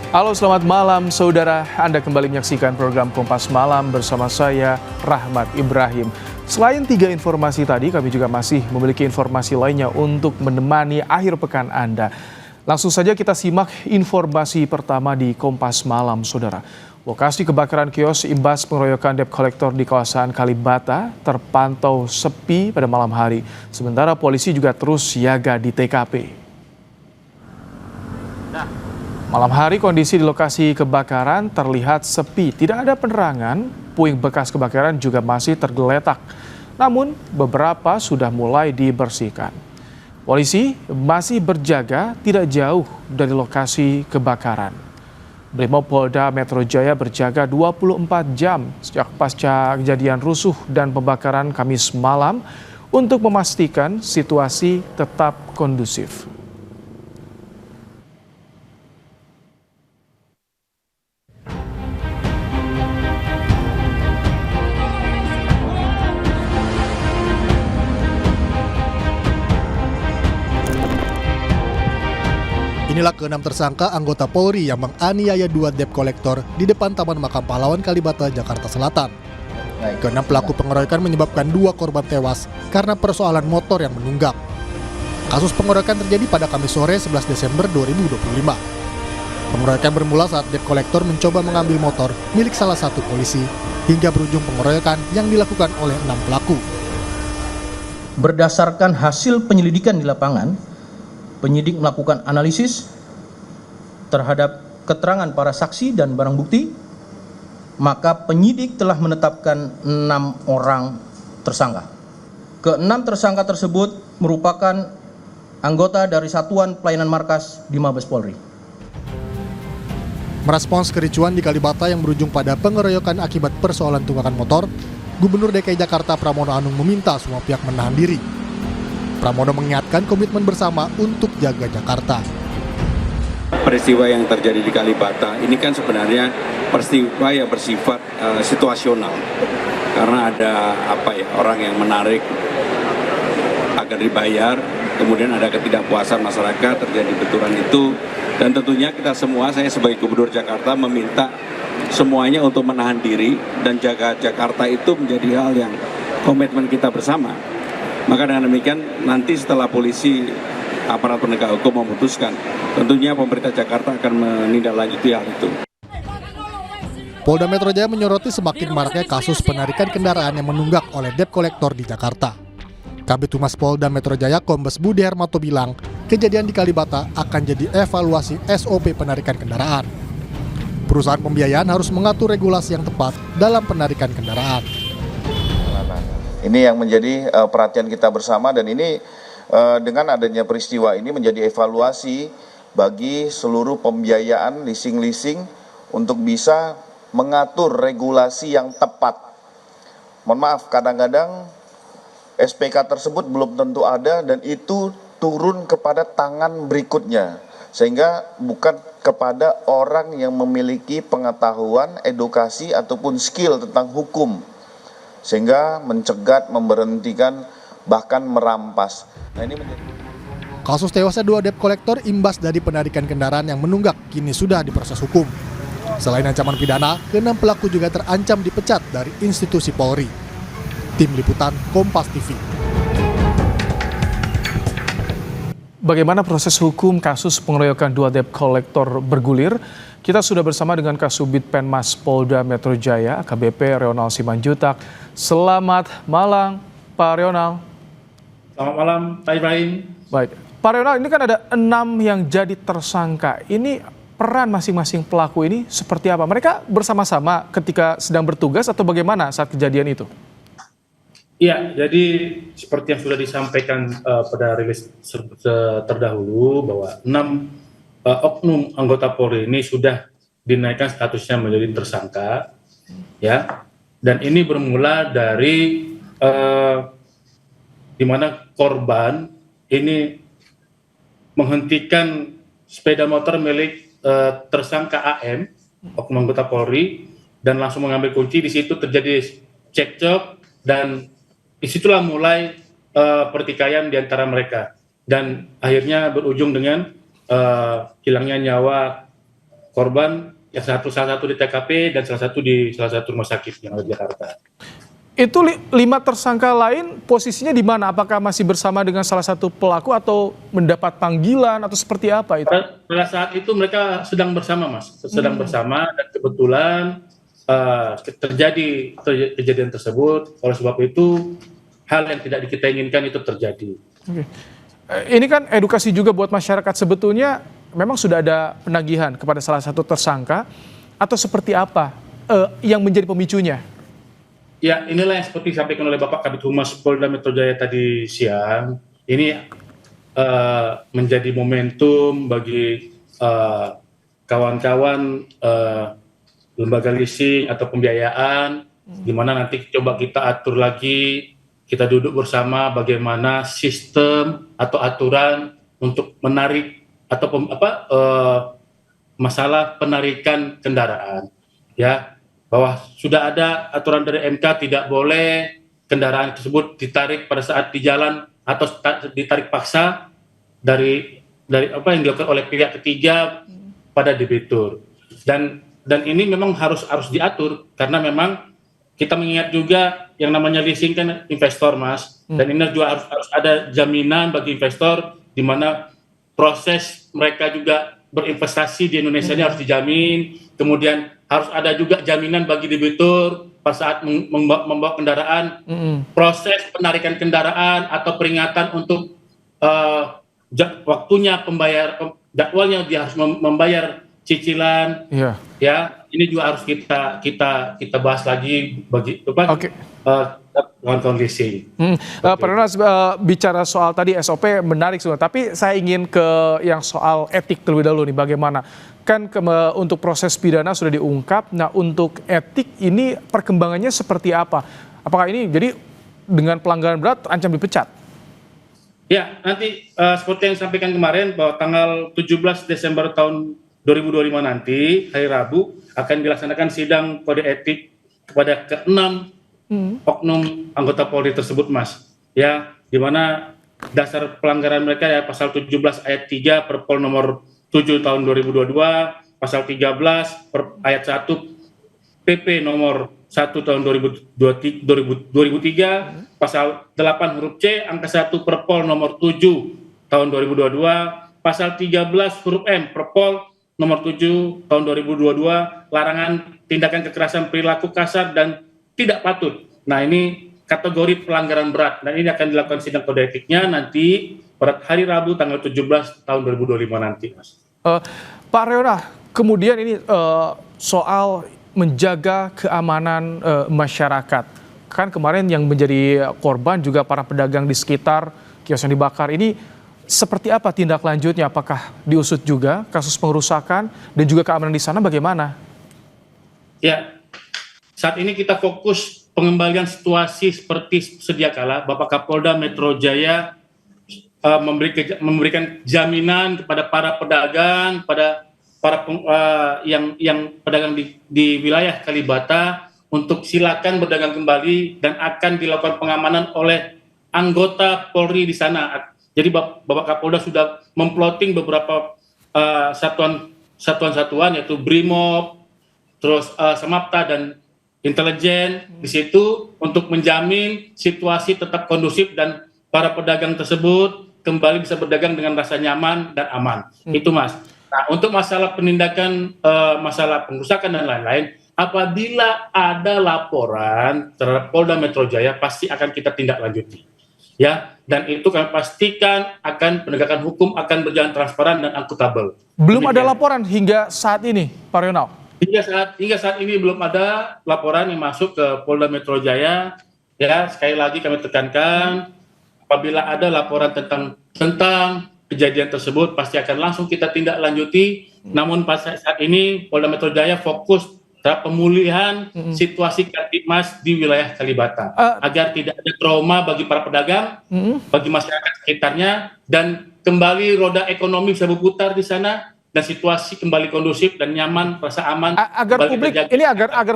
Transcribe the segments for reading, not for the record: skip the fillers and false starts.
Halo, selamat malam saudara. Anda kembali menyaksikan program Kompas Malam bersama saya, Rahmat Ibrahim. Selain 3 informasi tadi, kami juga masih memiliki informasi lainnya untuk menemani akhir pekan Anda. Langsung saja kita simak informasi pertama di Kompas Malam, saudara. Lokasi kebakaran kios imbas pengeroyokan debt collector di kawasan Kalibata terpantau sepi pada malam hari. Sementara polisi juga terus siaga di TKP. Malam hari kondisi di lokasi kebakaran terlihat sepi, tidak ada penerangan, puing bekas kebakaran juga masih tergeletak. Namun beberapa sudah mulai dibersihkan. Polisi masih berjaga tidak jauh dari lokasi kebakaran. Brimopolda Metro Jaya berjaga 24 jam sejak pasca kejadian rusuh dan pembakaran Kamis malam untuk memastikan situasi tetap kondusif. Inilah ke-6 tersangka anggota Polri yang menganiaya 2 debt collector di depan Taman Makam Pahlawan Kalibata, Jakarta Selatan. Ke-6 pelaku pengeroyokan menyebabkan 2 korban tewas karena persoalan motor yang menunggak. Kasus pengeroyokan terjadi pada Kamis sore 11 Desember 2025. Pengeroyokan bermula saat debt collector mencoba mengambil motor milik salah satu polisi hingga berujung pengeroyokan yang dilakukan oleh 6 pelaku. Berdasarkan hasil penyelidikan di lapangan, penyidik melakukan analisis terhadap keterangan para saksi dan barang bukti, maka penyidik telah menetapkan 6 orang tersangka. Ke-6 tersangka tersebut merupakan anggota dari Satuan Pelayanan Markas di Mabes Polri. Merespons kericuan di Kalibata yang berujung pada pengeroyokan akibat persoalan tunggakan motor, Gubernur DKI Jakarta Pramono Anung meminta semua pihak menahan diri. Pramono mengingatkan komitmen bersama untuk jaga Jakarta. Peristiwa yang terjadi di Kalibata ini kan sebenarnya peristiwa yang bersifat situasional, karena ada orang yang menarik agar dibayar, kemudian ada ketidakpuasan masyarakat, terjadi benturan itu, dan tentunya kita semua, saya sebagai Gubernur Jakarta meminta semuanya untuk menahan diri dan jaga Jakarta itu menjadi hal yang komitmen kita bersama. Maka dengan demikian nanti setelah polisi, aparat penegak hukum memutuskan, tentunya pemerintah Jakarta akan menindaklanjuti hal itu. Polda Metro Jaya menyoroti semakin maraknya kasus penarikan kendaraan yang menunggak oleh debt collector di Jakarta. Kabid Humas Polda Metro Jaya Kombes Budi Hermato bilang, kejadian di Kalibata akan jadi evaluasi SOP penarikan kendaraan. Perusahaan pembiayaan harus mengatur regulasi yang tepat dalam penarikan kendaraan. Ini yang menjadi perhatian kita bersama, dan ini dengan adanya peristiwa ini menjadi evaluasi bagi seluruh pembiayaan leasing-leasing untuk bisa mengatur regulasi yang tepat. Mohon maaf, kadang-kadang SPK tersebut belum tentu ada dan itu turun kepada tangan berikutnya, sehingga bukan kepada orang yang memiliki pengetahuan, edukasi ataupun skill tentang hukum, sehingga mencegat, memberhentikan, bahkan merampas. Kasus tewasnya 2 debt collector imbas dari penarikan kendaraan yang menunggak kini sudah diproses hukum. Selain ancaman pidana, ke-6 pelaku juga terancam dipecat dari institusi Polri. Tim Liputan Kompas TV. Bagaimana proses hukum kasus pengeroyokan 2 debt collector bergulir? Kita sudah bersama dengan Kasubit Penmas Polda Metro Jaya, AKBP Reonal Simanjutak. Selamat malam, Pak Reonal. Selamat malam, Pak Ibrahim. Baik, Pak Reonal, ini kan ada 6 yang jadi tersangka. Ini peran masing-masing pelaku ini seperti apa? Mereka bersama-sama ketika sedang bertugas atau bagaimana saat kejadian itu? Iya, jadi seperti yang sudah disampaikan pada rilis terdahulu bahwa 6 oknum anggota Polri ini sudah dinaikkan statusnya menjadi tersangka, ya. Dan ini bermula dari di mana korban ini menghentikan sepeda motor milik tersangka AM, oknum anggota Polri, dan langsung mengambil kunci. Di situ terjadi cekcok dan disitulah mulai pertikaian di antara mereka, dan akhirnya berujung dengan hilangnya nyawa korban yang salah satu di TKP dan salah satu rumah sakit yang ada di Jakarta. Itu 5 tersangka lain posisinya di mana? Apakah masih bersama dengan salah satu pelaku atau mendapat panggilan atau seperti apa itu? Pada saat itu mereka sedang bersama, Mas. Sedang bersama dan kebetulan terjadi kejadian tersebut. Oleh sebab itu hal yang tidak kita inginkan itu terjadi. Oke. Ini kan edukasi juga buat masyarakat, sebetulnya memang sudah ada penagihan kepada salah satu tersangka atau seperti apa yang menjadi pemicunya? Ya, inilah yang seperti disampaikan oleh Bapak Kabid Humas Polda Metro Jaya tadi siang. Ini menjadi momentum bagi kawan-kawan lembaga leasing atau pembiayaan, di mana nanti coba kita atur lagi, kita duduk bersama bagaimana sistem atau aturan untuk menarik atau masalah penarikan kendaraan, ya. Bahwa sudah ada aturan dari MK tidak boleh kendaraan tersebut ditarik pada saat di jalan atau ditarik paksa dari apa yang dilakukan oleh pihak ketiga pada debitur. Dan ini memang harus diatur karena memang kita mengingat juga yang namanya leasing kan investor, Mas. Dan ini juga harus ada jaminan bagi investor di mana proses mereka juga berinvestasi di Indonesia ini harus dijamin. Kemudian harus ada juga jaminan bagi debitur pada saat membawa kendaraan, proses penarikan kendaraan atau peringatan untuk waktunya jadwalnya dia harus membayar cicilan, ya ini juga harus kita bahas lagi bagi kawan-kawan leasing. Pak Renas bicara soal tadi SOP menarik semua, tapi saya ingin ke yang soal etik terlebih dahulu nih, bagaimana? Kan untuk proses pidana sudah diungkap, nah untuk etik ini perkembangannya seperti apa? Apakah ini jadi dengan pelanggaran berat ancam dipecat? Ya, nanti seperti yang disampaikan kemarin bahwa tanggal 17 Desember tahun 2025 nanti, hari Rabu, akan dilaksanakan sidang kode etik kepada ke-6 oknum anggota Polri tersebut, Mas. Ya, di mana dasar pelanggaran mereka ya pasal 17 ayat 3 Perpol nomor 7 tahun 2022, pasal 13 ayat 1 PP nomor 1 tahun 2003, pasal 8 huruf C angka 1 Perpol nomor 7 tahun 2022, pasal 13 huruf M Perpol nomor 7 tahun 2022, larangan tindakan kekerasan perilaku kasar dan tidak patut. Nah, ini kategori pelanggaran berat dan ini akan dilakukan sidang kode etiknya nanti pada hari Rabu tanggal 17 tahun 2025 nanti, Mas. Pak Reona, kemudian ini soal menjaga keamanan masyarakat. Kan kemarin yang menjadi korban juga para pedagang di sekitar kios yang dibakar ini, seperti apa tindak lanjutnya? Apakah diusut juga kasus pengerusakan dan juga keamanan di sana bagaimana? Ya, saat ini kita fokus pengembalian situasi seperti sedia kala. Bapak Kapolda Metro Jaya memberikan jaminan kepada para pedagang, pada para yang pedagang di wilayah Kalibata untuk silakan berdagang kembali dan akan dilakukan pengamanan oleh anggota Polri di sana. Jadi Bapak Kapolda sudah memploting beberapa satuan-satuan yaitu Brimob, terus Samapta dan intelijen di situ untuk menjamin situasi tetap kondusif dan para pedagang tersebut kembali bisa berdagang dengan rasa nyaman dan aman. Itu, Mas. Nah, untuk masalah penindakan, masalah pengerusakan dan lain-lain, apabila ada laporan terhadap Polda Metro Jaya, pasti akan kita tindak lanjuti. Ya, dan itu kami pastikan akan penegakan hukum akan berjalan transparan dan akuntabel. Belum ada laporan hingga saat ini, Pak Rionald? Hingga saat ini belum ada laporan yang masuk ke Polda Metro Jaya. Ya, sekali lagi kami tekankan, apabila ada laporan tentang kejadian tersebut, pasti akan langsung kita tindak lanjuti. Namun pada saat ini Polda Metro Jaya fokus terhadap pemulihan situasi Kamtibmas di wilayah Kalibata, agar tidak ada trauma bagi para pedagang, bagi masyarakat sekitarnya, dan kembali roda ekonomi bisa berputar di sana dan situasi kembali kondusif dan nyaman, rasa aman. Agar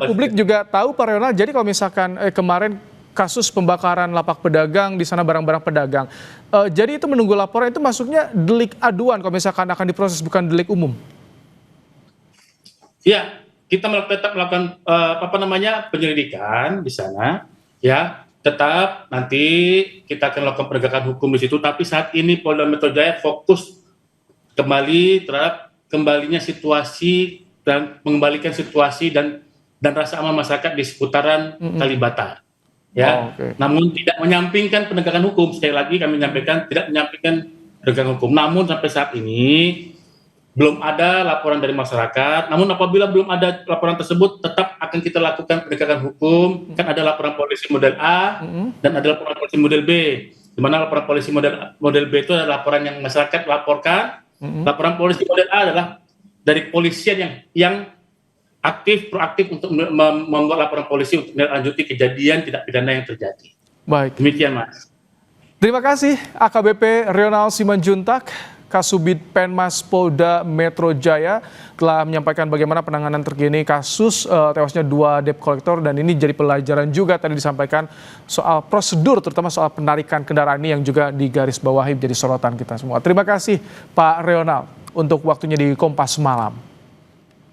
publik juga tahu, Pak Rionald. Jadi kalau misalkan kemarin kasus pembakaran lapak pedagang di sana, barang-barang pedagang, jadi itu menunggu laporan, itu masuknya delik aduan kalau misalkan akan diproses, bukan delik umum? Ya, kita tetap melakukan penyelidikan di sana, ya. Tetap nanti kita akan lakukan penegakan hukum di situ. Tapi saat ini Polda Metro Jaya fokus kembali terhadap kembalinya situasi dan mengembalikan situasi dan rasa aman masyarakat di seputaran Kalibata. Ya, namun tidak menyampingkan penegakan hukum. Sekali lagi kami menyampaikan tidak menyampingkan penegakan hukum. Namun sampai saat ini belum ada laporan dari masyarakat. Namun apabila belum ada laporan tersebut, tetap akan kita lakukan penegakan hukum. Kan ada laporan polisi model A dan ada laporan polisi model B. Di mana laporan polisi model B itu adalah laporan yang masyarakat laporkan. Laporan polisi model A adalah dari kepolisian yang aktif, proaktif untuk membuat laporan polisi untuk melanjuti kejadian tidak pidana yang terjadi. Baik. Demikian, Mas. Terima kasih AKBP Rionald Simanjuntak, Kasubid Penmas Polda Metro Jaya telah menyampaikan bagaimana penanganan terkini kasus tewasnya 2 debt collector, dan ini jadi pelajaran juga tadi disampaikan soal prosedur, terutama soal penarikan kendaraan ini yang juga digarisbawahi menjadi sorotan kita semua. Terima kasih Pak Rionald untuk waktunya di Kompas Malam.